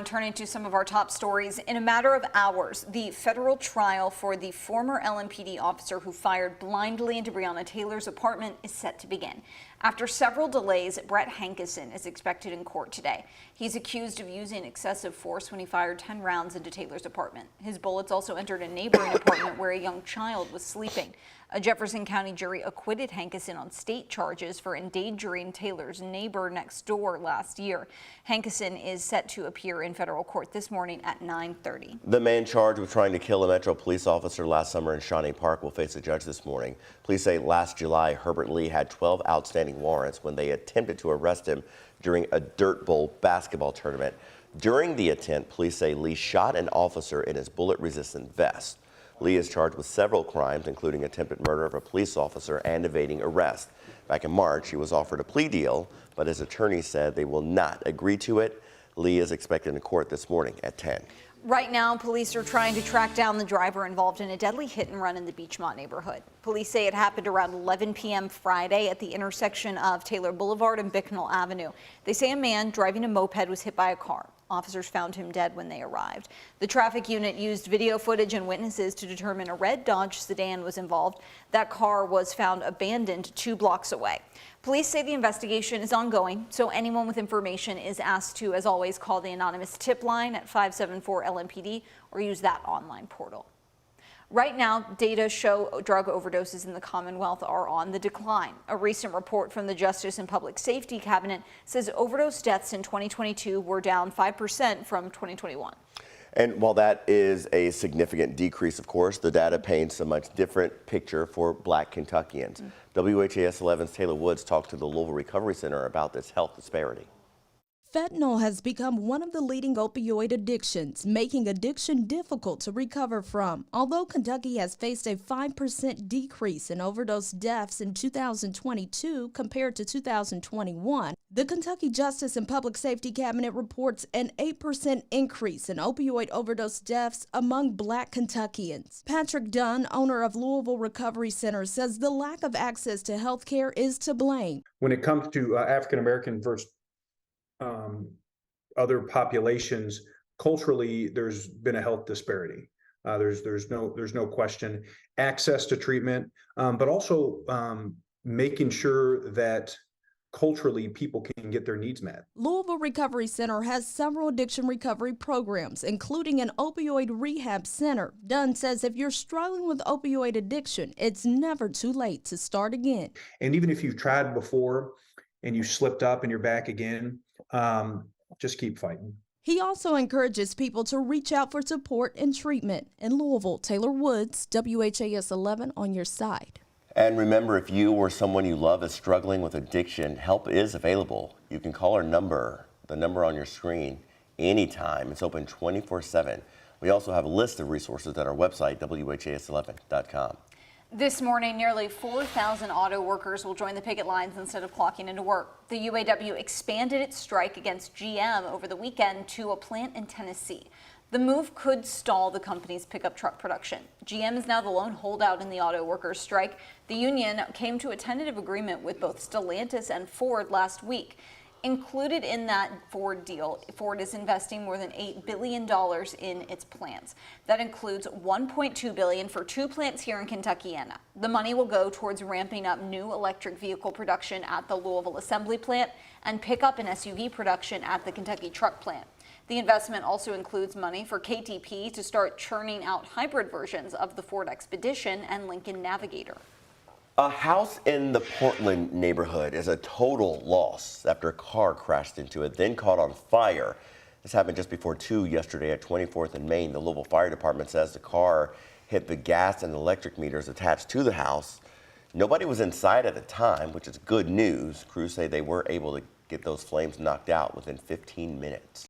Turning to some of our top stories, in a matter of hours, the federal trial for the former LMPD officer who fired blindly into Breonna Taylor's apartment is set to begin. After several delays, Brett Hankison is expected in court today. He's accused of using excessive force when he fired 10 rounds into Taylor's apartment. His bullets also entered a neighboring apartment where a young child was sleeping. A Jefferson County jury acquitted Hankison on state charges for endangering Taylor's neighbor next door last year. Hankison is set to appear in federal court this morning at 9:30. The man charged with trying to kill a Metro police officer last summer in Shawnee Park will face a judge this morning. Police say last July, Herbert Lee had 12 outstanding warrants when they attempted to arrest him during a dirt bowl basketball tournament. During the attempt, police say Lee shot an officer in his bullet-resistant vest. Lee is charged with several crimes, including attempted murder of a police officer and evading arrest. Back in March, he was offered a plea deal, but his attorney said they will not agree to it. Lee is expected in court this morning at 10. Right now, police are trying to track down the driver involved in a deadly hit and run in the Beachmont neighborhood. Police say it happened around 11 p.m. Friday at the intersection of Taylor Boulevard and Bicknell Avenue. They say a man driving a moped was hit by a car. Officers found him dead when they arrived. The traffic unit used video footage and witnesses to determine a red Dodge sedan was involved. That car was found abandoned 2 blocks away. Police say the investigation is ongoing, so anyone with information is asked to, as always, call the anonymous tip line at 574-LMPD or use that online portal. Right now, data show drug overdoses in the Commonwealth are on the decline. A recent report from the Justice and Public Safety Cabinet says overdose deaths in 2022 were down 5% from 2021. And while that is a significant decrease, of course, the data paints a much different picture for Black Kentuckians. WHAS11's Taylor Woods talked to the Louisville Recovery Center about this health disparity. Fentanyl has become one of the leading opioid addictions, making addiction difficult to recover from. Although Kentucky has faced a 5% decrease in overdose deaths in 2022 compared to 2021, the Kentucky Justice and Public Safety Cabinet reports an 8% increase in opioid overdose deaths among Black Kentuckians. Patrick Dunn, owner of Louisville Recovery Center, says the lack of access to health care is to blame. When it comes to African American versus other populations, culturally, there's been a health disparity. There's no question. Access to treatment, but also making sure that culturally people can get their needs met. Louisville Recovery Center has several addiction recovery programs, including an opioid rehab center. Dunn says if you're struggling with opioid addiction, it's never too late to start again. And even if you've tried before and you slipped up and you're back again, just keep fighting. He also encourages people to reach out for support and treatment. In Louisville, Taylor Woods, WHAS 11 on your side. And remember, if you or someone you love is struggling with addiction, help is available. You can call our number, the number on your screen, anytime. It's open 24/7. We also have a list of resources at our website, WHAS11.com. This morning, nearly 4,000 auto workers will join the picket lines instead of clocking into work. The UAW expanded its strike against GM over the weekend to a plant in Tennessee. The move could stall the company's pickup truck production. GM is now the lone holdout in the auto workers' strike. The union came to a tentative agreement with both Stellantis and Ford last week. Included in that Ford deal, Ford is investing more than $8 billion in its plants. That includes $1.2 billion for 2 plants here in Kentuckiana. The money will go towards ramping up new electric vehicle production at the Louisville Assembly Plant and pickup and SUV production at the Kentucky Truck Plant. The investment also includes money for KTP to start churning out hybrid versions of the Ford Expedition and Lincoln Navigator. A house in the Portland neighborhood is a total loss after a car crashed into it, then caught on fire. This happened just before 2 yesterday at 24th and Main. The Louisville Fire Department says the car hit the gas and electric meters attached to the house. Nobody was inside at the time, which is good news. Crews say they were able to get those flames knocked out within 15 minutes.